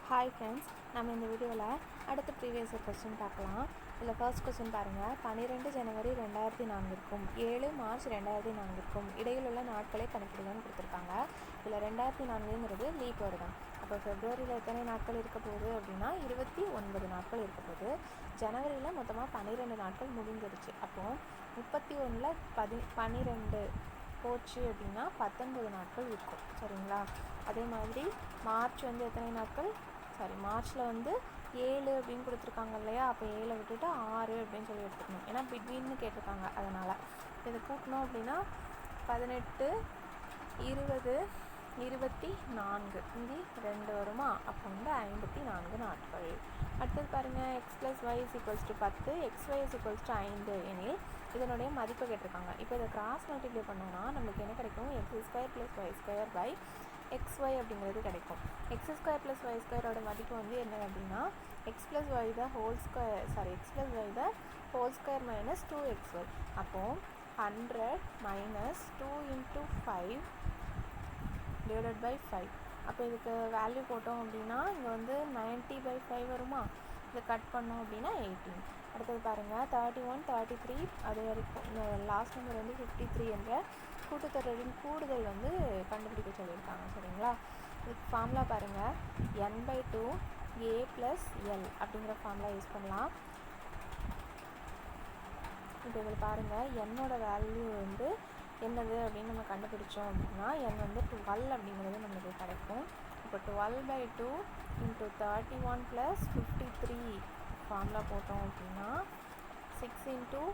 Hi friends, நம்ம இந்த வீடியோவில் அடுத்த ப்ரீவியஸ் இயர் கொஸ்டின் பார்க்கலாம். இதில் ஃபர்ஸ்ட் கொஸ்டின் பாருங்கள். 12 ஜனவரி 2004 7 மார்ச் 2004 இடையில் உள்ள நாட்களை கணக்கிடுங்கன்னு கொடுத்துருக்காங்க. இதில் 2004ங்கிறது லீப் வருடம். அப்போ ஃபெப்ரவரியில் எத்தனை நாட்கள் இருக்க போகுது அப்படின்னா 29 நாட்கள் இருக்க போகுது. ஜனவரியில் மொத்தமாக 12 நாட்கள் முடிஞ்சிருச்சு. அப்போது 31ல் 12 போச்சு அப்படின்னா 19 நாட்கள் இருக்கும். சரிங்களா? அதே மாதிரி மார்ச் வந்து எத்தனை நாட்கள், மார்ச்சில் வந்து 7 அப்படின்னு கொடுத்துருக்காங்க இல்லையா? அப்போ 7 விட்டுட்டு 6 அப்படின்னு சொல்லி எடுத்துக்கணும். ஏன்னா பிட்வீன்னு கேட்டிருக்காங்க. அதனால் இதை கூட்டணும் அப்படின்னா 18, 20, 24 இங்கே 2 வருமா? அப்போ வந்து 54 நாட்கள். அடுத்தது பாருங்கள், x+y = 10, xy = 5 எனில் இதனுடைய மதிப்பை கேட்டிருக்காங்க. இப்போ இதை கிராஸ் மல்டிப்ளை பண்ணோன்னா நம்மளுக்கு என்ன கிடைக்கும்? x² + y² xy அப்படிங்கிறது கிடைக்கும். x² + y² மதிப்பு வந்து என்ன அப்படின்னா x+y the whole square - 2xy. அப்போது 100 - 2 × 5 / 5. அப்போ இதுக்கு வேல்யூ போட்டோம் அப்படின்னா இங்கே வந்து 90/5 வருமா? இதை கட் பண்ணோம் அப்படின்னா 18. அடுத்தது பாருங்கள், 31, 33 அது வரைக்கும் லாஸ்ட் நம்பர் வந்து 53 என்ற கூட்டுத்தொடரின் கூடுதல் வந்து கண்டுபிடிக்க சொல்லியிருக்காங்க. சரிங்களா? இதுக்கு ஃபார்முலா பாருங்கள், n/2 a + l அப்படிங்கிற ஃபார்முலா யூஸ் பண்ணலாம். இப்போ இதில் பாருங்கள், என்னோட வேல்யூ வந்து என்னது அப்படின்னு நம்ம கண்டுபிடிச்சோம் அப்படின்னா n வந்து 12 அப்படிங்கிறது நம்மளுக்கு கிடைக்கும். இப்போ 12/2 × 31 + 53 ஃபார்முலா போட்டோம் அப்படின்னா 6 ×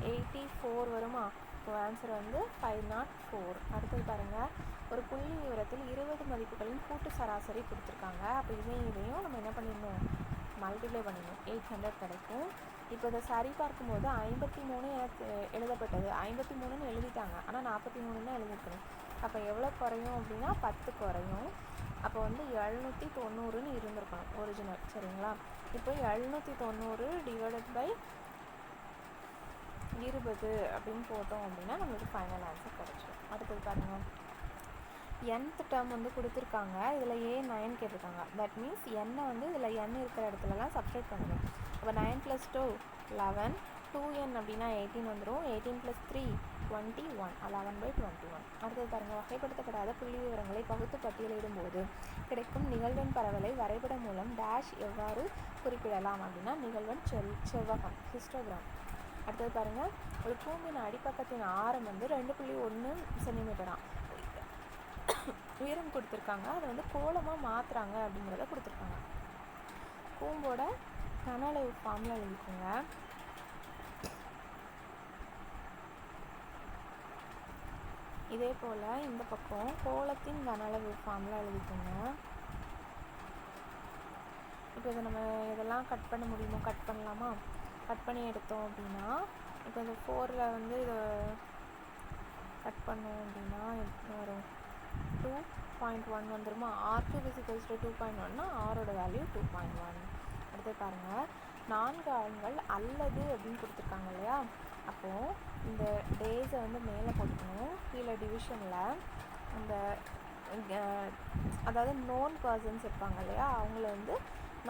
84 வருமா? இப்போ ஆன்சர் வந்து 504. அடுத்தது பாருங்கள், ஒரு புள்ளி விவரத்தில் 20 மதிப்புகளின் கூட்டு சராசரி கொடுத்துருக்காங்க. அப்போ இதையும் நம்ம என்ன பண்ணிடணும்? மல்டிப்ளை பண்ணிடணும். 800 கிடைக்கும். இப்போ இதை சரி பார்க்கும்போது 53 எனக்கு எழுதப்பட்டது 53ன்னு எழுதிட்டாங்க. ஆனால் 43 தான் எழுதிருக்கணும். அப்போ எவ்வளோ குறையும் அப்படின்னா 10 குறையும். அப்போ வந்து 790ன்னு இருந்திருக்கணும் ஒரிஜினல். சரிங்களா? இப்போ 790 / 20 அப்படின்னு போட்டோம் அப்படின்னா நம்மளுக்கு ஃபைனல் ஆன்சர் கிடைச்சிடும். அடுத்தது பாருங்கள், nth டேர்ம் வந்து கொடுத்துருக்காங்க. இதில் A9 கேட்டிருக்காங்க. தட் மீன்ஸ் n வந்து இதில் n இருக்கிற இடத்துலலாம் சப்ஸ்டிட்யூட் பண்ணணும். அப்போ 9 + 2 11, 2n அப்படின்னா 18 வந்துடும். 18 + 3 21, 11/21. அடுத்தது பாருங்கள், வகைப்படுத்தப்படாத புள்ளி விவரங்களை பகுத்து பட்டியலிடும் போது கிடைக்கும் நிகழ்வெண் பரவலை வரைபடம் மூலம் டேஷ் எவ்வாறு குறிப்பிடலாம் அப்படின்னா நிகழ்வெண் செவ்வகம் ஹிஸ்டோகிராம். அடுத்தது பாருங்கள், ஒரு கூம்பின் அடிப்பக்கத்தின் ஆரம் வந்து 2.1 சென்டிமீட்டராக உயரம் கொடுத்துருக்காங்க. அதை வந்து கோலமாக மாற்றுறாங்க அப்படிங்கிறத கொடுத்துருக்காங்க. கூம்போட கன அளவு ஃபார்முலா எழுதிக்கோங்க. இதே போல் இந்த பக்கம் கோலத்தின் கன அளவு ஃபார்முலா எழுதிக்கோங்க. இப்போ இதை நம்ம இதெல்லாம் கட் பண்ண முடியுமோ? கட் பண்ணலாமா? கட் பண்ணி எடுத்தோம் அப்படின்னா இப்போ இந்த 4ல் வந்து இதை கட் பண்ணோம் அப்படின்னா என்ன வரும்? 2.1 வந்துருமா? r³ = 2.1னா ஆரோட வேல்யூ 2.1. அடுத்து பாருங்கள், 4 ஆண்கள் அல்லது அப்படின்னு கொடுத்துருக்காங்க இல்லையா? அப்போது இந்த டேஸை வந்து மேலே போட்டுக்கணும். கீழே டிவிஷனில் அந்த அதாவது நோன் பர்சன்ஸ் இருப்பாங்க இல்லையா? அவங்கள வந்து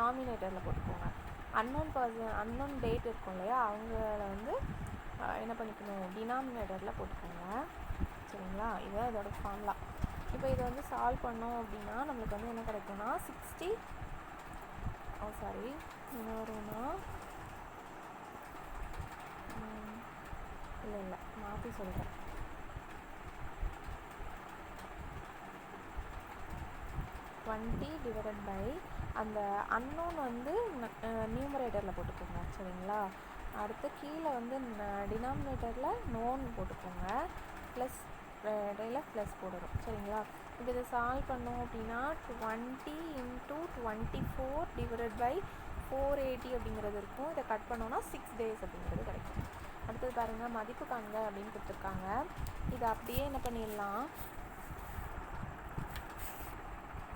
நாமினேட்டரில் போட்டுக்கோங்க. அன்னோன் டேட் இருக்கும் இல்லையா? அவங்கள வந்து என்ன பண்ணிக்கணும்? டினாமினேட்டரில் போட்டுக்கோங்க. சரிங்களா? இதுதான் இதோட ஃபார்முலா. இப்போ இதை வந்து சால்வ் பண்ணோம் அப்படின்னா நம்மளுக்கு வந்து என்ன கிடைக்கும்னா 60 என்ன வரும்னா இல்லை மாற்றி சொல்கிறேன். 20 / அந்த அன்னோன் வந்து நியூமரேட்டரில் போட்டுக்கோங்க. சரிங்களா? அடுத்து கீழே வந்து டினாமினேட்டரில் நோன் போட்டுக்கோங்க. ப்ளஸ் இடையில ப்ளஸ் போடணும். சரிங்களா? இப்போ இதை சால்வ் பண்ணோம் அப்படின்னா 20 × 24 / 480 அப்படிங்கிறது இருக்கும். இதை கட் பண்ணோன்னா 6 days அப்படிங்கிறது கிடைக்கும். அடுத்தது பாருங்கள், மதிப்பு காண்க அப்படின்னு கொடுத்துருக்காங்க. இதை அப்படியே என்ன பண்ணிடலாம்?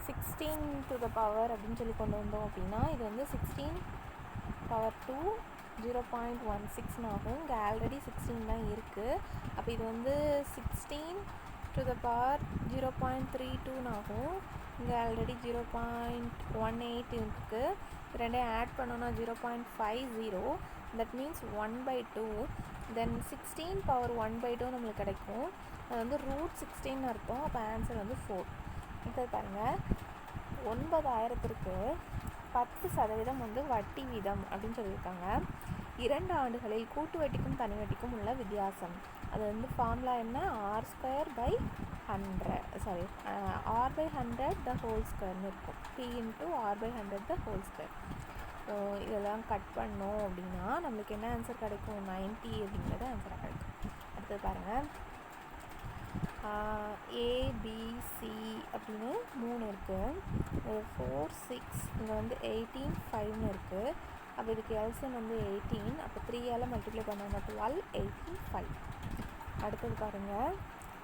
16 அப்படின்னு சொல்லி கொண்டு வந்தோம் அப்படின்னா இது வந்து 16⁻2 0.16 ஆகும். இங்கே ஆல்ரெடி 16 தான் இருக்குது. அப்போ இது வந்து 16 டு த பவர் 0.32 ஆகும். இங்கே ஆல்ரெடி 0.18 இருக்குது. ரெண்டையும் ஆட் பண்ணோன்னா 0.50. That means 1/2. தென் 16 பவர் 1/2 நம்மளுக்கு கிடைக்கும். அது வந்து √16 அர்த்தம். அப்போ ஆன்சர் வந்து 4. இப்போ பாருங்கள், 9,000க்கு 10% வந்து வட்டி வீதம் அப்படின்னு சொல்லியிருக்காங்க. 2 ஆண்டுகளில் கூட்டு வட்டிக்கும் தனி வட்டிக்கும் உள்ள வித்தியாசம். அது வந்து ஃபார்முலா என்ன? r/100 த ஹோல் ஸ்கொயர்னு இருக்கும். p × r/100 த ஹோல் ஸ்கொயர். ஸோ இதெல்லாம் கட் பண்ணோம் அப்படின்னா நம்மளுக்கு என்ன ஆன்சர் கிடைக்கும்? 90 அப்படிங்கிறது ஆன்சராக கிடைக்கும். அடுத்தது பாருங்கள், ஏபிசி அப்படின்னு 3 இருக்குது. 4, 6, இங்கே வந்து 18, 5ன்னு இருக்குது. அப்போ இதுக்கு எல்சிஎம் வந்து 18. அப்போ 3ஆல் மல்டிப்ளை பண்ணாங்க 12, 18, 5. அடுத்தது பாருங்கள்,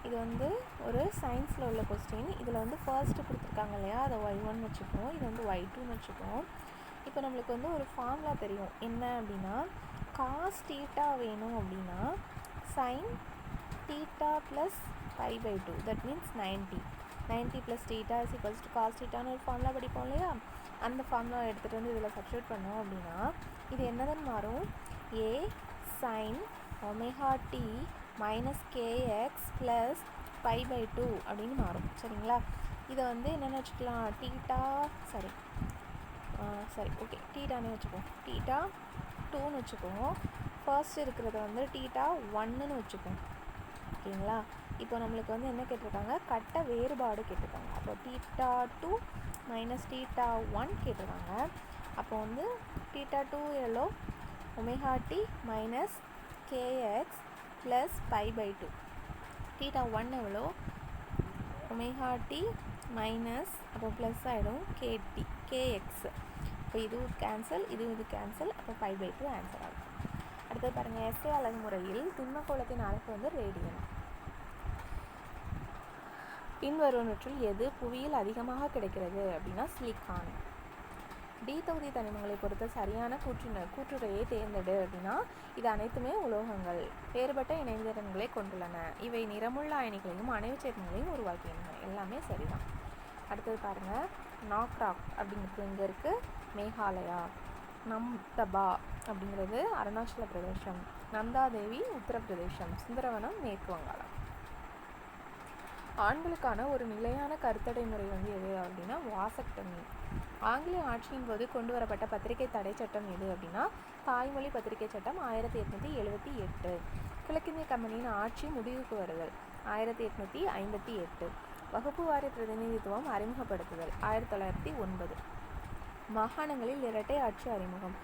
இது வந்து ஒரு சயின்ஸில் உள்ள கொஸ்டின். இதில் வந்து ஃபர்ஸ்ட்டு கொடுத்துருக்காங்க இல்லையா, அதை y1 வச்சுப்போம். இது வந்து y2 வச்சுப்போம். இப்போ நம்மளுக்கு வந்து ஒரு ஃபார்முலா தெரியும். என்ன அப்படின்னா, காஸ் தீட்டா வேணும் அப்படின்னா sine theta plus π/2. That means 90. 90 + θ = cos θன்னு ஒரு ஃபார்முலா படிப்போம் இல்லையா, அந்த ஃபார்முலா எடுத்துகிட்டு வந்து இதில் சப்ஸ்டியூட் பண்ணோம் அப்படின்னா இது என்னதுன்னு மாறும்? a sin ωt - kx + π/2 அப்படின்னு மாறும். சரிங்களா? இதை வந்து என்னென்னு வச்சுக்கலாம்? ஓகே, தீட்டானே வச்சுப்போம். தீட்டா 2ன்னு வச்சுப்போம். ஃபர்ஸ்ட் இருக்கிறத வந்து தீட்டா 1ன்னு வச்சுப்போம். ஓகேங்களா? இப்போ நம்மளுக்கு வந்து என்ன கேட்டிருக்காங்க? கட்ட வேறுபாடு கேட்டிருக்காங்க. அப்போ தீட்டா 2 - தீட்டா 1 கேட்டிருக்காங்க. அப்போ வந்து தீட்டா 2 எவ்வளோ? ωt - kx + π/2. தீட்டா 1 எவ்வளோ? ωt - அப்போ ப்ளஸ் ஆகிடும் kx. இப்போ இதுவும் கேன்சல், இது கேன்சல். அப்போ π/2 ஆன்சர் ஆகும். அடுத்தது பாருங்கள், எஸ்ஏ அலகு முறையில் திண்மக்கோளத்தின் அலகு வந்து ரேடியன். பின்வருவனவற்றில் எது புவியில் அதிகமாக கிடைக்கிறது அப்படின்னா சிலிக்கான். டி தொகுதி தனிமங்களை பொறுத்த சரியான கூற்றுரையை தேர்ந்தெடு அப்படின்னா இது அனைத்துமே உலோகங்கள் வேறுபட்ட இணைதிறன்களை கொண்டுள்ளன. இவை நிறமுள்ள அயனிகளையும் அணைவு சேர்மங்களையும் உருவாக்கின்றன. எல்லாமே சரிதான். அடுத்தது பாருங்கள், நாக்ராக் அப்படிங்கிறது இங்கே இருக்குது, மேகாலயா. நம்தபா அப்படிங்கிறது அருணாச்சல பிரதேசம். நந்தாதேவி உத்தரப்பிரதேசம். சுந்தரவனம் மேற்கு வங்காளம். ஆண்களுக்கான ஒரு நிலையான கருத்தடை முறை வந்து எது அப்படின்னா வாசக்டமி. ஆங்கிலேய ஆட்சியின் போது கொண்டு வரப்பட்ட பத்திரிகை தடை சட்டம் எது அப்படின்னா தாய்மொழி பத்திரிகை சட்டம் 1878. கிழக்கிந்திய கம்பெனியின் ஆட்சி முடிவுக்கு வருதல் 1858. வகுப்பு வாரிய பிரதிநிதித்துவம் அறிமுகப்படுத்துதல் 1909. மாகாணங்களில் இரட்டை ஆட்சி அறிமுகம்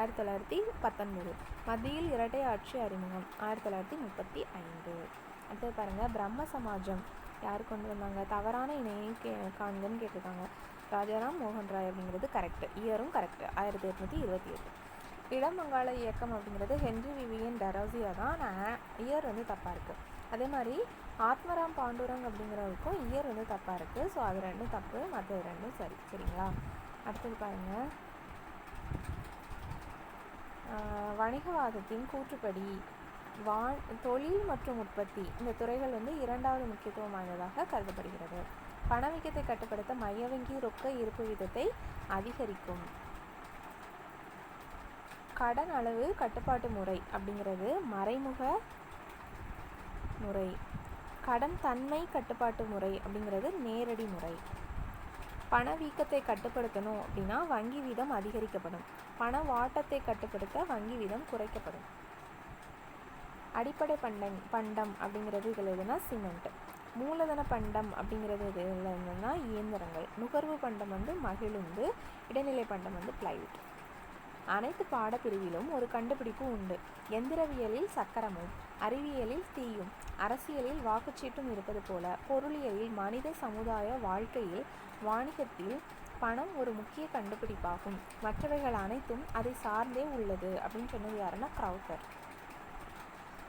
1919. மத்தியில் இரட்டை ஆட்சி அறிமுகம் 1935. அடுத்தது பாருங்கள், பிரம்ம சமாஜம் யார் கொண்டு வந்தாங்க? தவறான இணையை காண்கன்னு கேட்டிருக்காங்க. ராஜாராம் மோகன் ராய் அப்படிங்கிறது கரெக்டு. இயரும் கரெக்டு, 1828. இளம் வங்காள இயக்கம் அப்படிங்கிறது ஹென்ரி விவியன் டெரோசியா தான். ஆனால் இயர் வந்து தப்பாக இருக்குது. அதே மாதிரி ஆத்மராம் பாண்டுரங் அப்படிங்கிறவருக்கும் இயர் வந்து தப்பாக இருக்குது. ஸோ அது ரெண்டும் தப்பு, மற்ற ரெண்டும் சரி. சரிங்களா? அடுத்தது பாருங்கள், வணிகவாதத்தின் கூற்றுப்படி தொழில் மற்றும் உற்பத்தி இந்த துறைகள் வந்து இரண்டாவது முக்கியத்துவம் வாய்ந்ததாக கருதப்படுகிறது. பணவீக்கத்தை கட்டுப்படுத்த மைய வங்கி ரொக்க இருப்பு வீதத்தை அதிகரிக்கும். கடன் அளவு கட்டுப்பாட்டு முறை அப்படிங்கிறது மறைமுக முறை. கடன் தன்மை கட்டுப்பாட்டு முறை அப்படிங்கிறது நேரடி முறை. பணவீக்கத்தை கட்டுப்படுத்தணும் அப்படின்னா வங்கி வீதம் அதிகரிக்கப்படும். பண வாட்டத்தை கட்டுப்படுத்த வங்கி வீதம் குறைக்கப்படும். அடிப்படை பண்டம் அப்படிங்கிறது இதில் எதுனா சிமெண்ட். மூலதன பண்டம் அப்படிங்கிறது இதில் என்னன்னா இயந்திரங்கள். நுகர்வு பண்டம் வந்து மகிழுந்து. இடைநிலை பண்டம் வந்து பிளைவுட். அனைத்து பாடப்பிரிவிலும் ஒரு கண்டுபிடிப்பு உண்டு. எந்திரவியலில் சக்கரமும் அறிவியலில் தீயும் அரசியலில் வாக்குச்சீட்டும் இருப்பது போல பொருளியலில் மனித சமுதாய வாழ்க்கையில் வாணிகத்தில் பணம் ஒரு முக்கிய கண்டுபிடிப்பாகும். மற்றவைகள் அனைத்தும் அதை சார்ந்தே உள்ளது அப்படின்னு சொன்னது யாருன்னா க்ரௌத்தர்.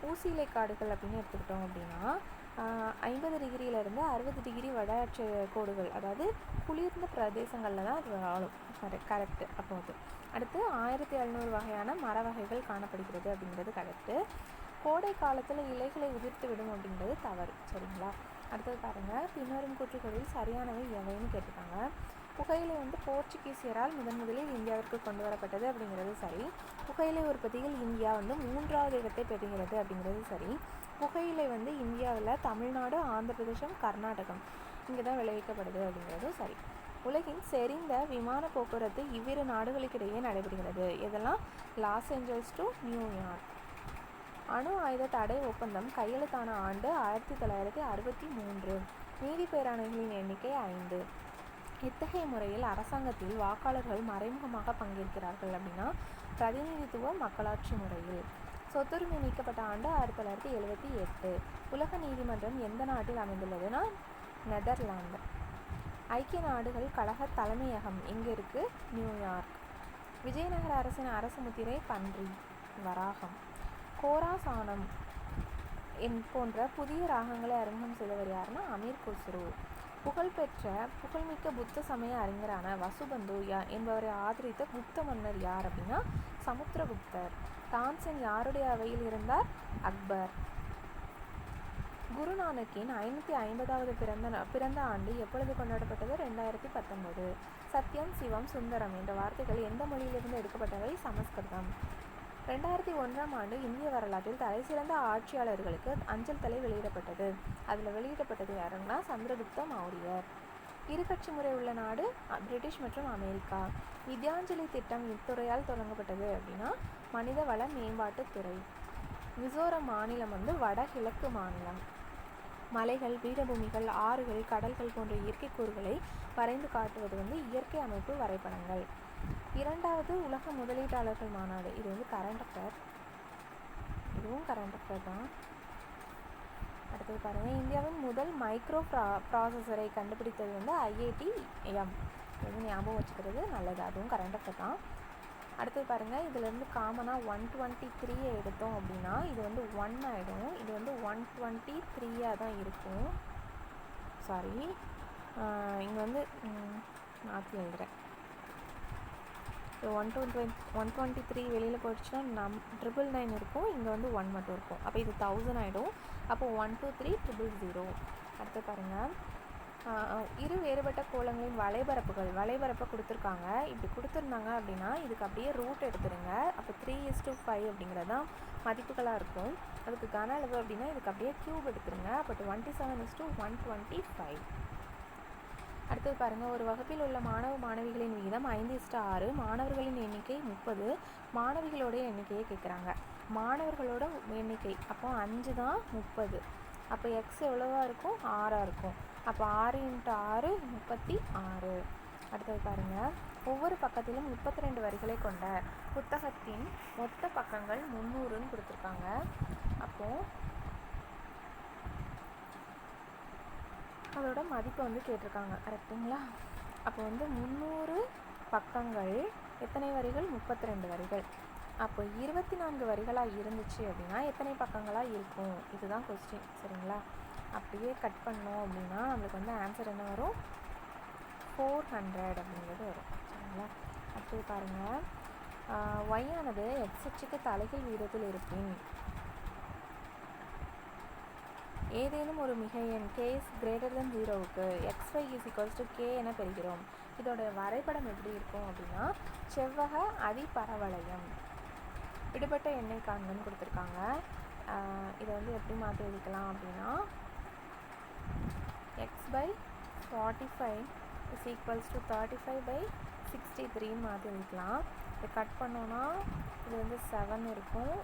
ஊசியிலை காடுகள் அப்படின்னு எடுத்துக்கிட்டோம் அப்படின்னா 50 டிகிரியிலேருந்து 60 டிகிரி வட அட்ச கோடுகள், அதாவது குளிர்ந்த பிரதேசங்களில் தான் அது வாழும். கரெக்டு. அப்போது அடுத்து 1700 வகையான மர வகைகள் காணப்படுகிறது அப்படிங்கிறது கரெக்டு. கோடை காலத்தில் இலைகளை உதிர்த்து விடும் அப்படிங்கிறது தவறு. சரிங்களா? அடுத்தது பாருங்கள், பின்வரும் கூற்றுகளில் சரியானவை எவைன்னு கேட்டிருக்காங்க. புகையிலை போர்ச்சுகீசியரால் முதலில் இந்தியாவிற்கு கொண்டு வரப்பட்டது அப்படிங்கிறது சரி. புகையிலை உற்பத்தியில் இந்தியா 3வது இடத்தை பெறுகிறது அப்படிங்கிறது சரி. புகையிலை இந்தியாவில் தமிழ்நாடு, ஆந்திர பிரதேசம், கர்நாடகம் இங்கே தான் விளைவிக்கப்படுது அப்படிங்கிறதும் சரி. உலகின் செறிந்த விமான போக்குவரத்து இவ்விரு நாடுகளுக்கிடையே நடைபெறுகிறது. இதெல்லாம் லாஸ் ஏஞ்சல்ஸ் டு நியூயார்க். அணு ஆயுத தடை ஒப்பந்தம் கையெழுத்தான ஆண்டு 1963. நீதி பேராணைகளின் எண்ணிக்கை 5. இத்தகைய முறையில் அரசாங்கத்தில் வாக்காளர்கள் மறைமுகமாக பங்கேற்கிறார்கள் அப்படின்னா பிரதிநிதித்துவ மக்களாட்சி முறையில். சொத்துரிமை நீக்கப்பட்ட ஆண்டு 1978. உலக நீதிமன்றம் எந்த நாட்டில் அமைந்துள்ளதுன்னா நெதர்லாந்து. ஐக்கிய நாடுகள் கழக தலைமையகம் எங்கே இருக்குது? நியூயார்க். விஜயநகர அரசின் அரசு முத்திரை பன்றி, வராகம். கோராசானம் போன்ற புதிய ராகங்களை அறிமுகம் செய்தவர் யாருன்னா அமீர் குஸ்ரு. புகழ்மிக்க புத்த சமய அறிஞரான வசுபந்து என்பவரை ஆதரித்த குப்த மன்னர் யார் அப்படின்னா சமுத்திரகுப்தர். தான்சென் யாருடைய அவையில் இருந்தார்? அக்பர். குருநானக்கின் 550வது பிறந்த ஆண்டு எப்பொழுது கொண்டாடப்பட்டது? 2019. சத்தியம், சிவம், சுந்தரம் என்ற வார்த்தைகள் எந்த மொழியிலிருந்து எடுக்கப்பட்டவை? சமஸ்கிருதம். 2001ஆம் ஆண்டு இந்திய வரலாற்றில் தலைசிறந்த ஆட்சியாளர்களுக்கு அஞ்சல் தலை வெளியிடப்பட்டது. அதில் வெளியிடப்பட்டது யாருன்னா சந்திரகுப்த மௌரியர். இருகட்சி முறை உள்ள நாடு பிரிட்டிஷ் மற்றும் அமெரிக்கா. வித்யாஞ்சலி திட்டம் இத்துறையால் தொடங்கப்பட்டது அப்படின்னா மனிதவள மேம்பாட்டுத்துறை. மிசோரம் மாநிலம் வடகிழக்கு மாநிலம். மலைகள், பீடபூமிகள், ஆறுகள், கடல்கள் போன்ற இயற்கை கூறுகளை வரைந்து காட்டுவது இயற்கை அமைப்பு வரைபடங்கள். 2வது உலக முதலீட்டாளர்கள் மாநாடு. இது கரண்ட் அஃபேர். இதுவும் கரண்ட் அஃபேர் தான். அடுத்தது பாருங்கள், இந்தியாவின் முதல் மைக்ரோ ப்ராசஸரை கண்டுபிடித்தது IIT-M. இது ஞாபகம் வச்சுக்கிறது நல்லது. அதுவும் கரண்ட் அஃபேர் தான். அடுத்தது பாருங்கள், இதிலேருந்து காமனாக 123 எடுத்தோம் அப்படின்னா இது 1 ஆகிடும். இது 123 தான் இருக்கும். சாரி, இங்கே மாற்றி எழுதுகிறேன். 123 வெளியில் போயிடுச்சுன்னா 999 இருக்கும். இங்கே 1 மட்டும் இருக்கும். அப்போ இது 1000 ஆகிடும். அப்போ 123,000. அடுத்து பாருங்கள், இரு வேறுபட்ட கோளங்களின் வலைபரப்பை கொடுத்துருக்காங்க. இப்படி கொடுத்துருந்தாங்க அப்படின்னா இதுக்கு அப்படியே ரூட் எடுத்துருங்க. அப்போ 3:5 அப்படிங்கிறது தான் மதிப்புகளாக இருக்கும். அதுக்கு கன அளவு அப்படின்னா இதுக்கு அப்படியே கியூப் எடுத்துருங்க. அப்போ 27:125. அடுத்தது பாருங்கள், ஒரு வகுப்பில் உள்ள மாணவிகளின் விகிதம் 5:6. மாணவர்களின் எண்ணிக்கை 30. மாணவிகளோடைய எண்ணிக்கையை கேட்குறாங்க. மாணவர்களோட எண்ணிக்கை அப்போ 5 தான் 30. அப்போ எக்ஸ் எவ்வளோவா இருக்கும்? 6ஆக இருக்கும். அப்போ 6 × 6 36. அடுத்தது பாருங்கள், ஒவ்வொரு பக்கத்திலும் 32 வரிகளை கொண்ட புத்தகத்தின் மொத்த பக்கங்கள் 300ன்னு கொடுத்துருக்காங்க. அப்போது அதோட மதிப்பை கேட்டிருக்காங்க. கரெக்டுங்களா? அப்போ 300 பக்கங்கள் எத்தனை வரிகள்? 32 வரிகள். அப்போ 24 வரிகளாக இருந்துச்சு அப்படின்னா எத்தனை பக்கங்களாக இருக்கும்? இதுதான் கொஸ்டின். சரிங்களா? அப்படியே கட் பண்ணோம் அப்படின்னா நம்மளுக்கு ஆன்சர் என்ன வரும்? 400 அப்படிங்கிறது வரும். சரிங்களா? அடுத்தது பாருங்கள், y ஆனது x அச்சுக்கு தலைகீழ் வீதத்தில் இருப்பின் ஏதேனும் ஒரு மிக எண் k > 0க்கு xy = k என பெறுகிறோம். இதோட வரைபடம் எப்படி இருக்கும் அப்படின்னா செவ்வக அதிபரவளையம். விடுபட்ட எண்ணை காண்கன்னு கொடுத்துருக்காங்க. இதை எப்படி மாற்றி எழுதிக்கலாம் அப்படின்னா x/45 = 35/63 மாற்றி எழுதிக்கலாம். இதை கட் பண்ணோன்னா இது 7 இருக்கும்.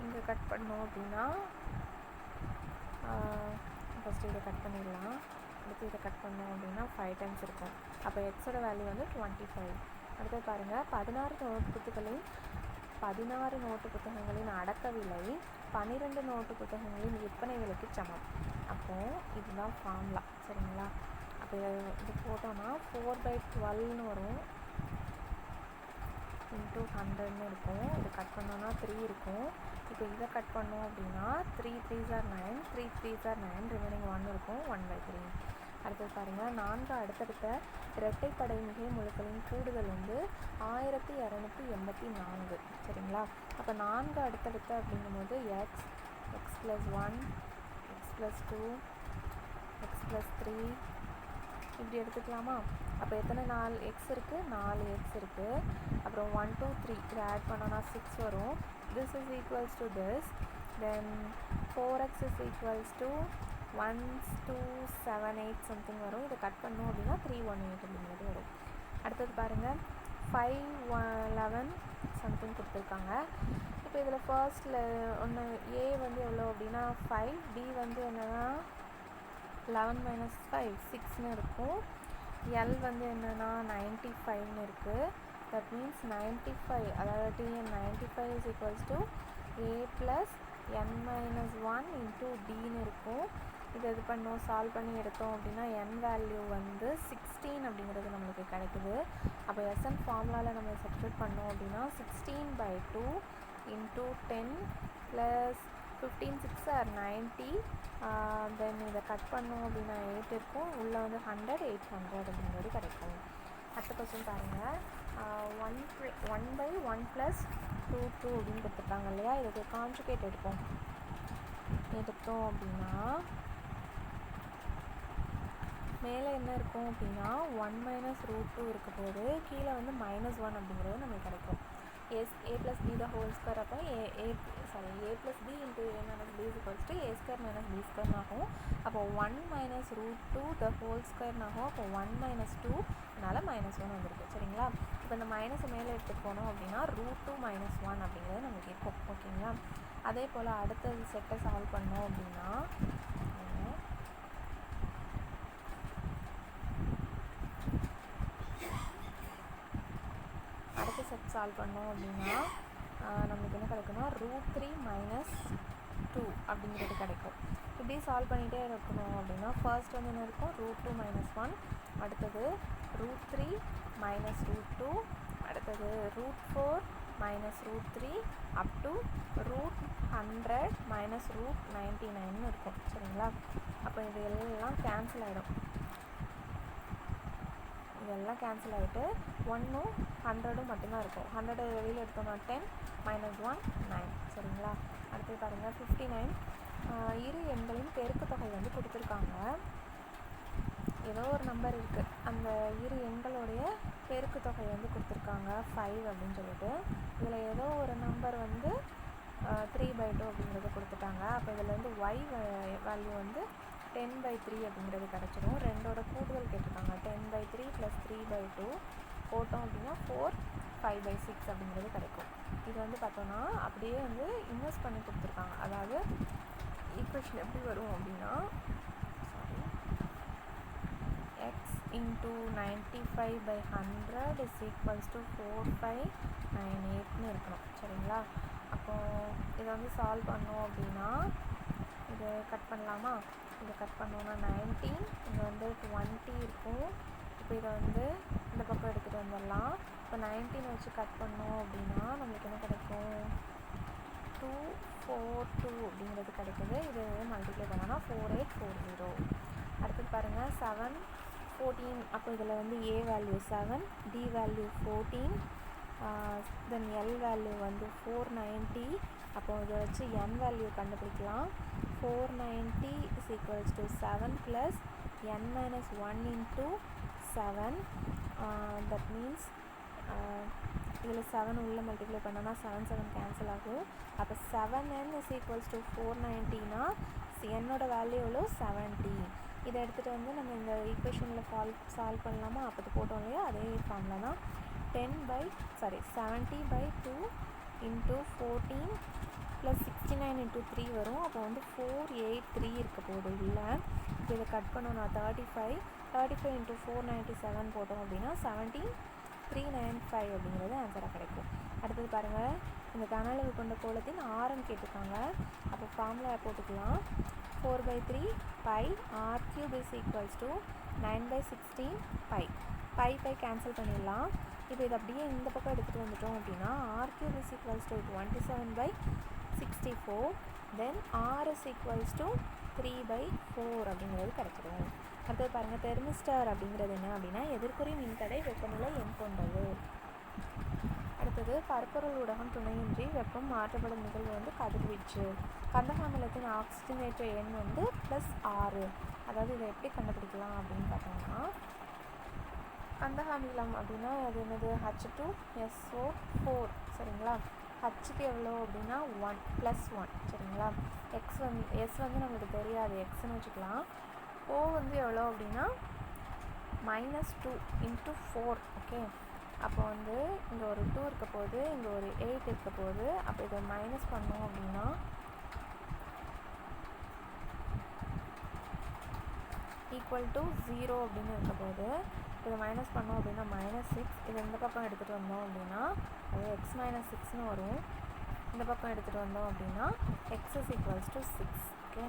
இங்கே கட் பண்ணோம் அப்படின்னா ஃபஸ்ட்டு இதை கட் பண்ணிடலாம். அடுத்து இதை கட் பண்ணோம் அப்படின்னா 5 டைம்ஸ் இருக்கும். அப்போ எக்ஸோட வேல்யூ 25. அடுத்து பாருங்கள், 16 நோட்டு புத்தகங்களின் அடக்க விலை 12 நோட்டு புத்தகங்களின் விற்பனை விலைக்கு சமம். அப்போது இதுதான் ஃபார்முலா. சரிங்களா? அப்போ இது போட்டோன்னா 4/12 வரும். × 100 இருக்கும். இது கட் பண்ணோன்னா 3 இருக்கும். இப்போ இதை கட் பண்ணோம் அப்படின்னா 3 3s are 9, 3 3s are 9, remaining 1 இருக்கும். 1/3. அடுத்தது பாருங்கள், 4 அடுத்தடுத்த இரட்டைப்படை மிகை முழுக்களின் கூடுதல் 1284. சரிங்களா? அப்போ 4 அடுத்தடுத்த அப்படிங்கும்போது x + 1, x + 2, எக்ஸ் ப்ளஸ் 3 இப்படி எடுத்துக்கலாமா? அப்போ எத்தனை 4 எக்ஸ் இருக்குது? 4 எக்ஸ் இருக்குது. அப்புறம் 1 2 3 இதை ஆட் பண்ணோன்னா 6 வரும். This is equals to this. Then 4x is equals to 1 2 7 8 something வரும். இதை கட் பண்ணோம் அப்படின்னா 318 அப்படிங்கிறது வரும். அடுத்தது பாருங்கள், 5 11 சம்திங் கொடுத்துருக்காங்க. இப்போ இதில் ஃபர்ஸ்ட்டில் ஒன்று ஏ வந்து எவ்வளோ அப்படின்னா 5, பி வந்து என்னென்னா 11 மைனஸ் 5 6ன்னு இருக்கும். எல் வந்து என்னென்னா 95ன்னு இருக்குது. தட் மீன்ஸ் 95, அதாவது TN 95 is equals to a plus n minus 1 into டின்னு இருக்கும். இது பண்ணோம், சால்வ் பண்ணி எடுத்தோம் அப்படின்னா n வேல்யூ வந்து 16 அப்படிங்கிறது நம்மளுக்கு கிடைக்குது. அப்போ எஸ்என் ஃபார்முலாவில் நம்ம சப்ஸ்டிட்யூட் பண்ணோம் அப்படின்னா 16/2 இன்ட்டு 10 ப்ளஸ் 15 6 ஆர் 90. தென் இதை கட் பண்ணோம் அப்படின்னா 8 இருக்கும். உள்ளே வந்து 100 800 அப்படிங்கிறது கிடைக்கும். அடுத்த கொஸ்டின் பாருங்கள், 1/1 ப்ளஸ் 2 2 அப்படின்னு கொடுத்துருக்காங்க இல்லையா? இதுக்கு கான்ஜுகேட் எடுத்தோம் அப்படின்னா மேலே என்ன இருக்கும் அப்படின்னா 1 மைனஸ் √2 இருக்க போது, கீழே வந்து -1 அப்படிங்கிறது நமக்கு கிடைக்கும். a plus B the whole square. அப்போ a plus B into a minus B is equals to a square minus B square ஆகும். அப்போ 1 மைனஸ் √2 த ஹோல் ஸ்கொயர் ஆகும். அப்போ 1 மைனஸ் 2 அதனால் -1 வந்துருக்கு. சரிங்களா? இப்போ இந்த மைனஸை மேலே எடுத்துகிட்டு போனோம் அப்படின்னா √2 மைனஸ் 1 அப்படிங்கிறது நமக்கு இருக்கும். ஓகேங்களா? அதே போல் அடுத்த செட்டை சால்வ் பண்ணோம் அப்படின்னா அடுத்த செட் சால்வ் பண்ணோம் அப்படின்னா நமக்கு என்ன கிடைக்கும்னா √3 மைனஸ் 2 அப்படிங்கிறது கிடைக்கும். இப்படி சால்வ் பண்ணிகிட்டே இருக்கணும் அப்படின்னா ஃபர்ஸ்ட் வந்து என்ன இருக்கும்? √2 மைனஸ் 1, அடுத்தது √3 மைனஸ் √2, அடுத்தது √4 மைனஸ் √3 அப் டு √100 மைனஸ் √99 இருக்கும். சரிங்களா? அப்போ இது எல்லாம் கேன்சல் ஆகிடும். இதெல்லாம் கேன்சல் ஆகிட்டு 1ம் 100ம் மட்டும்தான் இருக்கும். 100 வெளியில் எடுத்தோம்னா 10 மைனஸ் 1 9. சரிங்களா? அடுத்து பாருங்கள் 59. இரு எண்களின் பெருக்கு தொகை வந்து கொடுத்துருக்காங்க. ஏதோ ஒரு நம்பர் இருக்குது, அந்த இரு எண்களுடைய பெருக்கு தொகை வந்து கொடுத்துருக்காங்க 5 அப்படின்னு சொல்லிட்டு. இதில் ஏதோ ஒரு நம்பர் வந்து 3/2 அப்படிங்கிறது கொடுத்துட்டாங்க. அப்போ இதில் வந்து y வேல்யூ வந்து 10/3 அப்படிங்கிறது கிடச்சிடும். ரெண்டோட கூடுதல் கேட்டிருக்காங்க. 10/3 ப்ளஸ் 3/2 போட்டோம் அப்படின்னா 4 5/6 அப்படிங்கிறது கிடைக்கும். இது வந்து பார்த்தோன்னா அப்படியே வந்து இன்வெஸ்ட் பண்ணி கொடுத்துருக்காங்க. அதாவது ஈக்குவேஷன் எப்படி வரும் அப்படின்னா x into 95/100 is equals to 4598ன்னு இருக்கணும். சரிங்களா? அப்போது இதை வந்து சால்வ் பண்ணோம் அப்படின்னா இதை கட் பண்ணலாமா? இதை கட் பண்ணோன்னா 19, இங்கே வந்து 20 இருக்கும். இப்போ இதை வந்து இந்த பக்கம் எடுத்துகிட்டு வந்துடலாம். இப்போ 19 வச்சு கட் பண்ணோம் அப்படின்னா நம்மளுக்கு என்ன கிடைக்கும்? 242 அப்படிங்கிறது கிடைக்குது. இது மல்டிப்ளை பண்ணோன்னா 4840. அடுத்தது பாருங்கள் 7 14. அப்போ இதில் வந்து a value 7, d value 14, then L value வந்து 490. அப்போ இதை வச்சு n வேல்யூ கண்டுபிடிக்கலாம். 490 is equals to 7 plus n minus 1 into 7. That means இதில் 7 உள்ள மல்டிப்ளை பண்ணோன்னா 7 7 கேன்சல் ஆகும். அப்போ 7n இஸ் ஈக்குவல்ஸ் டு 490னா என்னோட வேல்யூ எவ்வளோ? 70. இதை எடுத்துகிட்டு வந்து நம்ம இந்த ஈக்குவேஷனில் சால்வ் பண்ணலாமா? அப்போ போட்டோம் இல்லையா, அதே ஃபார்முலா தான். 70/2 இன்ட்டு 14 ப்ளஸ் 69 இன்ட்டு 3 வரும். அப்போ வந்து 483 இருக்க போகுது இல்லை. இப்போ இதை கட் பண்ணோன்னா 35 இன்ட்டு 497 போட்டோம் அப்படின்னா 17395 அப்படிங்கிறது ஆன்சராக கிடைக்கும். அடுத்தது பாருங்கள், இந்த கன அளவு கொண்ட கோலத்தின் ஆரம் கேட்டிருக்காங்க. அப்போ ஃபார்முலா போட்டுக்கலாம். 4/3 pi r³ is equals to 9/16 pi. Pi cancel பண்ணிடலாம். இப்போ இது அப்படியே இந்த பக்கம் எடுத்துகிட்டு வந்துட்டோம் அப்படின்னா r³ is equals to 27/64. Then r is equals to 3/4 அப்படிங்கிறது கிடைச்சிடும். அடுத்தது பாருங்கள், தெர்மிஸ்டர் அப்படிங்கிறது என்ன அப்படின்னா எதிர்க்குறி மின்தடை வெப்பநிலை எண் கொண்டது. அடுத்தது பரப்பொருள் ஊடகம் துணையின்றி வெப்பம் மாற்றப்படும் நிகழ்வு வந்து கதிர்வீச்சு. கந்தக அமிலத்தின் ஆக்சிஜனேற்ற எண் வந்து +6. அதாவது இதை எப்படி கண்டுபிடிக்கலாம் அப்படின்னு பார்த்தோம்னா, கந்தக அமிலம் அப்படின்னா அது என்னது H2SO4 சரிங்களா. ஹச்சுக்கு எவ்வளோ அப்படின்னா 1 + 1 சரிங்களா. எஸ் வந்து நம்மளுக்கு தெரியாது, எக்ஸ்ன்னு வச்சுக்கலாம். ஓ வந்து எவ்வளோ அப்படின்னா -2 × 4 ஓகே. அப்போ வந்து இங்கே ஒரு 2 இருக்க போகுது, இங்கே ஒரு 8 இருக்க போகுது. அப்போ இதை மைனஸ் பண்ணோம் அப்படின்னா =0 அப்படின்னு இருக்க போகுது. இதை மைனஸ் பண்ணோம் அப்படின்னா -6. இதை இந்த பக்கம் எடுத்துகிட்டு வந்தோம் அப்படின்னா அது x - 6ன்னு வரும். இந்த பக்கம் எடுத்துகிட்டு வந்தோம் அப்படின்னா x = 6 ஓகே.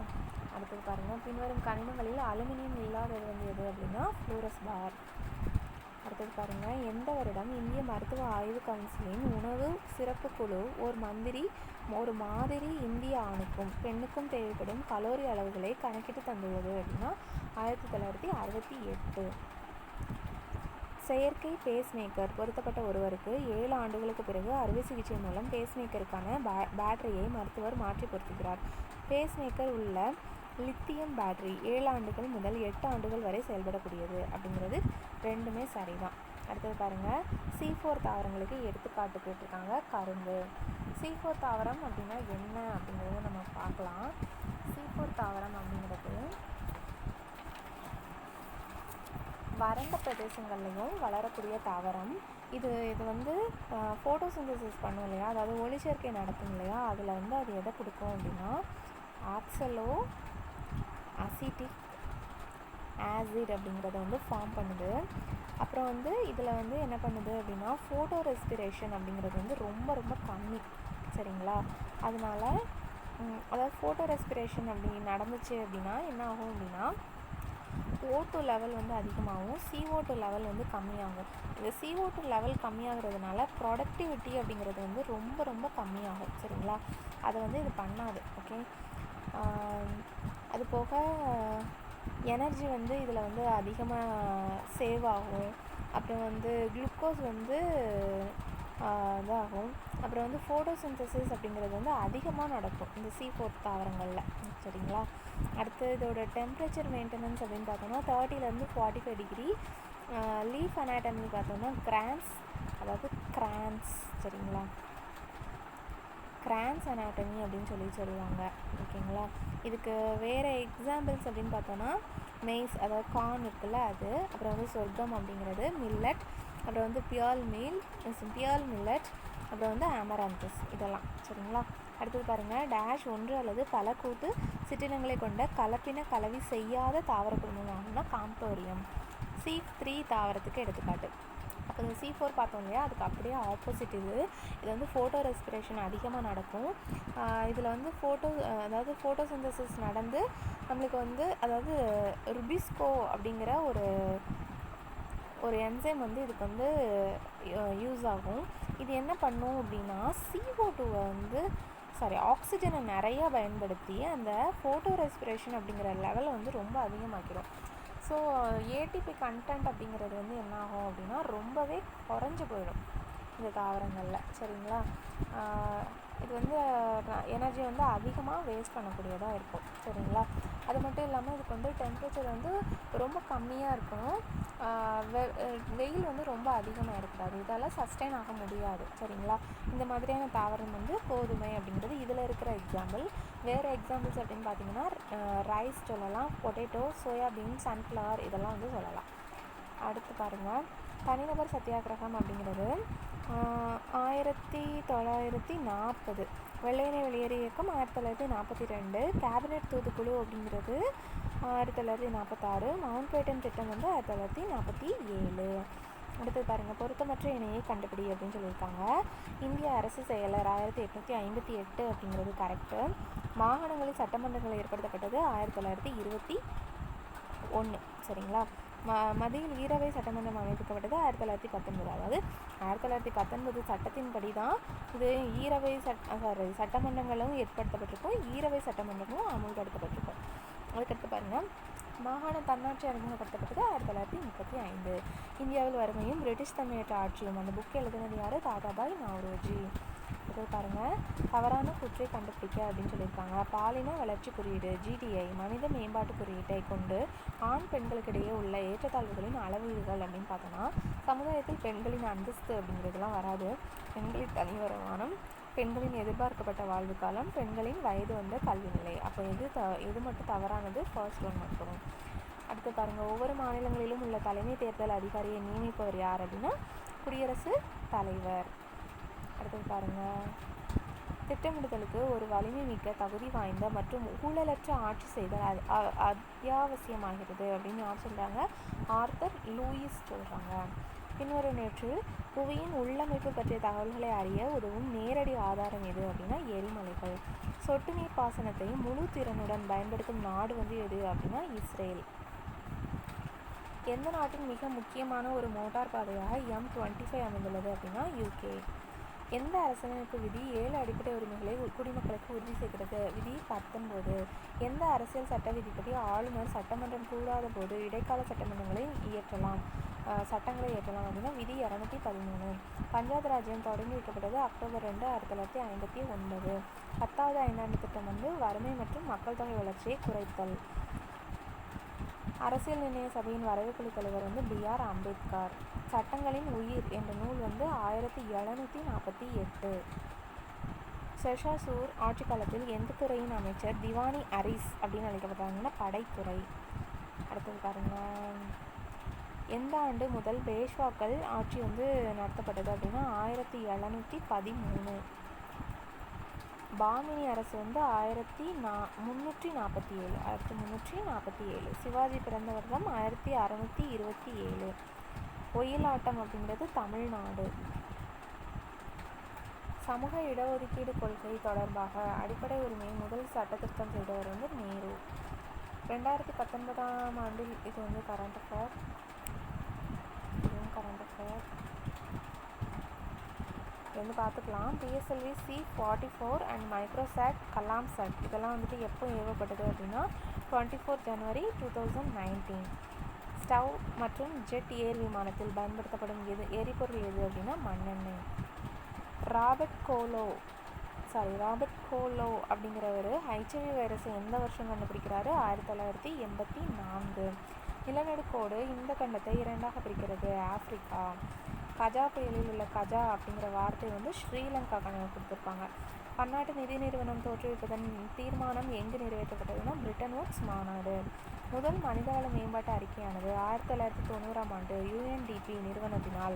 அடுத்தது பாருங்கள், பின்வரும் கனிமங்களில் அலுமினியம் இல்லாதது வந்து எது அப்படின்னா ஃப்ளூரஸ்பார். அடுத்தது பாருங்கள், எந்த வருடம் இந்திய மருத்துவ ஆய்வு கவுன்சிலின் உணவு சிறப்பு குழு ஒரு மாதிரி இந்திய ஆணுக்கும் பெண்ணுக்கும் தேவைப்படும் கலோரி அளவுகளை கணக்கிட்டு தந்துள்ளது அப்படின்னா 1968. செயற்கை பேஸ்மேக்கர் பொருத்தப்பட்ட ஒருவருக்கு 7 ஆண்டுகளுக்கு பிறகு அறுவை சிகிச்சை மூலம் பேஸ்மேக்கருக்கான பேட்டரியை மருத்துவர் மாற்றி பொருத்துகிறார். பேஸ்மேக்கர் உள்ள லித்தியம் பேட்டரி 7 ஆண்டுகள் முதல் 8 ஆண்டுகள் வரை செயல்படக்கூடியது அப்படிங்கிறது ரெண்டுமே சரிதான். அடுத்தது பாருங்கள், C4 தாவரங்களுக்கு எடுத்துக்காட்டு கேட்டிருக்காங்க. கரும்பு. C4 தாவரம் அப்படின்னா என்ன அப்படிங்கிறத நம்ம பார்க்கலாம். C4 தாவரம் அப்படிங்கிறது வறண்ட பிரதேசங்கள்லையும் வளரக்கூடிய தாவரம். இது வந்து ஃபோட்டோசிந்தசிஸ் பண்ணும் இல்லையா, அதாவது ஒளிச்சேர்க்கை நடக்கும் இல்லையா, அதில் வந்து அது எதை கொடுக்கும் அப்படின்னா ஆக்சலோ அசிட்டிக் ஆசிட் அப்படிங்கிறத வந்து ஃபார்ம் பண்ணுது. அப்புறம் வந்து இதில் வந்து என்ன பண்ணுது அப்படின்னா ஃபோட்டோ ரெஸ்பிரேஷன் அப்படிங்கிறது வந்து ரொம்ப ரொம்ப கம்மி சரிங்களா. அதனால அதாவது ஃபோட்டோ ரெஸ்பிரேஷன் அப்படி நடந்துச்சு அப்படின்னா என்ன ஆகும் அப்படின்னா O2 லெவல் வந்து அதிகமாகும், CO2 லெவல் வந்து கம்மியாகும். இந்த CO2 லெவல் கம்மியாகிறதுனால ப்ரொடக்டிவிட்டி அப்படிங்கிறது வந்து ரொம்ப ரொம்ப கம்மியாகும் சரிங்களா. அதை வந்து இது பண்ணாது ஓகே. அது போக எனர்ஜி வந்து இதில் வந்து அதிகமாக சேவ் ஆகும். அப்புறம் வந்து குளுக்கோஸ் வந்து இதாகும். அப்புறம் வந்து ஃபோட்டோசிந்தசிஸ் அப்படிங்கிறது வந்து அதிகமாக நடக்கும் இந்த C4 தாவரங்களில் சரிங்களா. அடுத்து இதோட டெம்பரேச்சர் மெயின்டெனன்ஸ் அப்படின்னு பார்த்தோம்னா 30 to 45 டிகிரி. லீஃப் அனாட்டமி பார்த்தோம்னா கிரான்ஸ் சரிங்களா, கிரான்ஸ் அனாட்டமி அப்படின்னு சொல்லுவாங்க ஓகேங்களா. இதுக்கு வேறு எக்ஸாம்பிள்ஸ் அப்படின்னு பார்த்தோன்னா மெய்ஸ், அதாவது கார்ன் இருக்குல்ல அது, அப்புறம் வந்து சொர்க்கம் அப்படிங்கிறது, மில்லட், அப்புறம் வந்து பியர்ல் மில்லட், அப்புறம் வந்து அமராந்தஸ் இதெல்லாம் சரிங்களா. அடுத்தது பாருங்கள், -1 அல்லது பல கூட்டு சிற்றினங்களை கொண்ட கலவி செய்யாத தாவர குடும்பம் ஆகும்னா காம்ப்டோரியம். C3 தாவரத்துக்கு எடுத்துக்காட்டு. அப்போ இந்த C4 பார்த்தோம் இல்லையா, அதுக்கு அப்படியே ஆப்போசிட் இது வந்து ஃபோட்டோ ரெஸ்பிரேஷன் அதிகமாக நடக்கும். இதில் வந்து அதாவது ஃபோட்டோசிந்தசிஸ் நடந்து நம்மளுக்கு வந்து அதாவது ருபிஸ்கோ அப்படிங்கிற ஒரு என்சைம் வந்து இதுக்கு வந்து யூஸ் ஆகும். இது என்ன பண்ணும் அப்படின்னா CO2 வந்து ஆக்சிஜனை நிறையா பயன்படுத்தி அந்த ஃபோட்டோ ரெஸ்பிரேஷன் அப்படிங்கிற லெவலை வந்து ரொம்ப அதிகமாக்கிடும். ஸோ ஏடிபி கண்டென்ட் அப்படிங்கிறது வந்து என்ன ஆகும் அப்படின்னா ரொம்பவே குறைஞ்சி போயிடும் இந்த தாவரங்களில் சரிங்களா. இது வந்து எனர்ஜி வந்து அதிகமாக வேஸ்ட் பண்ணக்கூடியதாக இருக்கும் சரிங்களா. அது மட்டும் இல்லாமல் இதுக்கு வந்து டெம்பரேச்சர் வந்து ரொம்ப கம்மியாக இருக்கணும், வெயில் வந்து ரொம்ப அதிகமாக இருக்கக்கூடாது, இதெல்லாம் சஸ்டெயின் ஆக முடியாது சரிங்களா. இந்த மாதிரியான தாவரம் வந்து கோதுமை அப்படிங்கிறது இதில் இருக்கிற எக்ஸாம்பிள். வேறு எக்ஸாம்பிள்ஸ் அப்படின்னு பார்த்தீங்கன்னா ரைஸ் சொல்லலாம், பொட்டேட்டோ, சோயாபீன், சன்ஃப்ளவர் இதெல்லாம் வந்து சொல்லலாம். அடுத்து பாருங்கள், தனிநபர் சத்தியாகிரகம் அப்படிங்கிறது 1940, வெள்ளையனே வெளியேறு இயக்கம் 1942, கேபினெட் தூதுக்குழு அப்படிங்கிறது 1946, மவுண்ட் பேட்டன் திட்டம் வந்து 1947. அடுத்தது பாருங்கள், பொருத்தமற்ற இணையை கண்டுபிடி அப்படின்னு சொல்லியிருக்காங்க. இந்திய அரசு செயலர் 1858 அப்படிங்கிறது கரெக்டு. மாகாணங்களில் சட்டமன்றங்கள் ஏற்படுத்தப்பட்டது 1921 சரிங்களா. மத்தியில் ஈரவை சட்டமன்றம் அமைக்கப்பட்டது 1919. அதாவது 1919 சட்டத்தின்படி தான் இது ஈரவை சட்டமன்றங்களும் ஏற்படுத்தப்பட்டிருக்கும், ஈரவை சட்டமன்றமும் அமுல்படுத்தப்பட்டிருக்கும். அதுக்கடுத்து பாருங்கள், மாகாண தன்னாட்சி அறிமுகப்படுத்தப்பட்டது 1935. இந்தியாவில் வறுமையும் பிரிட்டிஷ் தமிழக ஆட்சியும் அந்த புக் எழுதினது யார்? தாதாபாய் நவ்ரோஜி. இது பாருங்கள், தவறான கூற்றை கண்டுபிடிக்க அப்படின்னு சொல்லியிருக்காங்க. பாலின வளர்ச்சி குறியீடு GDI மனித மேம்பாட்டு குறியீட்டை கொண்டு ஆண் பெண்களுக்கிடையே உள்ள ஏற்றத்தாழ்வுகளின் அளவீடுகள் அப்படின்னு பார்த்தோன்னா, சமுதாயத்தில் பெண்களின் அந்தஸ்து அப்படிங்கிறதுலாம் வராது. பெண்களின் தனி வருமானம், பெண்களின் எதிர்பார்க்கப்பட்ட வாழ்வு காலம், பெண்களின் வயது வந்த கல்வி நிலை. அப்போ எது மட்டும் தவறானது? ஃபர்ஸ்ட் ஒன் மட்டும். அடுத்து பாருங்கள், ஒவ்வொரு மாநிலங்களிலும் உள்ள தலைமை தேர்தல் அதிகாரியை நியமிப்பவர் யார் அப்படின்னா குடியரசுத் தலைவர். அடுத்தது பாருங்கள், திட்டமிடுதலுக்கு ஒரு வலிமை மிக்க தகுதி வாய்ந்த மற்றும் ஊழலற்ற ஆட்சி செய்தல் அத்தியாவசியமாகிறது அப்படின்னு யார் சொல்கிறாங்க? ஆர்தர் லூயிஸ் சொல்கிறாங்க. பின்வருவனவற்றில் புவியின் உள்ளமைப்பு பற்றிய தகவல்களை அறிய உதவும் நேரடி ஆதாரம் எது அப்படின்னா எரிமலைகள். சொட்டு நீர் பாசனத்தை முழு திறனுடன் பயன்படுத்தும் நாடு எது அப்படின்னா இஸ்ரேல். எந்த நாட்டின் மிக முக்கியமான ஒரு மோட்டார் பாதையாக M25 அமைந்துள்ளது அப்படின்னா UK. எந்த அரசியலமைப்பு விதி 7 அடிப்படை உரிமைகளை குடிமக்களுக்கு உறுதி செய்கிறது? விதி 19. எந்த அரசியல் சட்ட விதிப்படி ஆளுநர் சட்டமன்றம் கூடாத போது இடைக்கால சட்டங்களை இயற்றலாம் அப்படின்னா விதி 213. பஞ்சாப் ராஜ்யம் தொடங்கி வைக்கப்பட்டது அக்டோபர் 2, 1959. 10வது ஐந்தாண்டு திட்டம் வறுமை மற்றும் மக்கள் தொகை வளர்ச்சியை குறைத்தல். அரசியல் நிர்ணய சபையின் வரைவுக்குழு தலைவர் BR அம்பேத்கர். சட்டங்களின் உயிர் என்ற நூல் 1748. ஷெர்ஷாசூர் ஆட்சி காலத்தில் எந்த துறையின் அமைச்சர் திவானி அரிஸ் அப்படின்னு அழைக்கப்படுறாங்கன்னா படைத்துறை. அடுத்தது பாருங்கள், எந்த ஆண்டு முதல் பேஷ்வாக்கள் ஆட்சி நடத்தப்பட்டது அப்படின்னா 1713. பாமினி அரசு 1347. சிவாஜி பிறந்த வருடம் 1627. ஒயிலாட்டம் அப்படிங்கிறது தமிழ்நாடு. சமூக இடஒதுக்கீடு கொள்கை தொடர்பாக அடிப்படை உரிமையை முதல் சட்டத்திருத்தம் செய்தவர் நேரு. 2019ஆம் ஆண்டில் இது கரண்ட் அஃபேர். பார்த்துக்கலாம். PSLV C-44 and microsat Kalamsat இதெல்லாம் எப்போ ஏவப்பட்டது அப்படின்னா 24 ஜனவரி 2019. ஸ்டவ் மற்றும் ஜெட் ஏர் விமானத்தில் பயன்படுத்தப்படும் எரிபொருள் எது அப்படின்னா மண்ணெண்ணெய். ராபர்ட் கோலோ அப்படிங்கிறவர் HIV வைரஸை எந்த வருஷம் கண்டுபிடிக்கிறாரு? 1984. நிலநடுக்கோடு இந்த கண்டத்தை இரண்டாக பிரிக்கிறது ஆப்பிரிக்கா. கஜா புயலில் உள்ள கஜா அப்படிங்கிற வார்த்தை ஸ்ரீலங்கா கொடுத்துருப்பாங்க. பன்னாட்டு நிதி நிறுவனம் தோற்றுவிப்பதன் தீர்மானம் எங்கு நிறைவேற்றப்பட்டதுன்னா பிரிட்டன் வூட்ஸ் மாநாடு. முதல் மனிதவள மேம்பாட்டு அறிக்கையானது 1990ஆம் ஆண்டு UNDP நிறுவனத்தினால்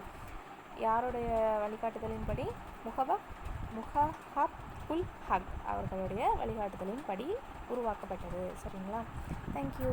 யாருடைய வழிகாட்டுதலின்படி முஹப்புல் ஹக் அவர்களுடைய வழிகாட்டுதலின்படி உருவாக்கப்பட்டது. சரிங்களா? தேங்க்யூ.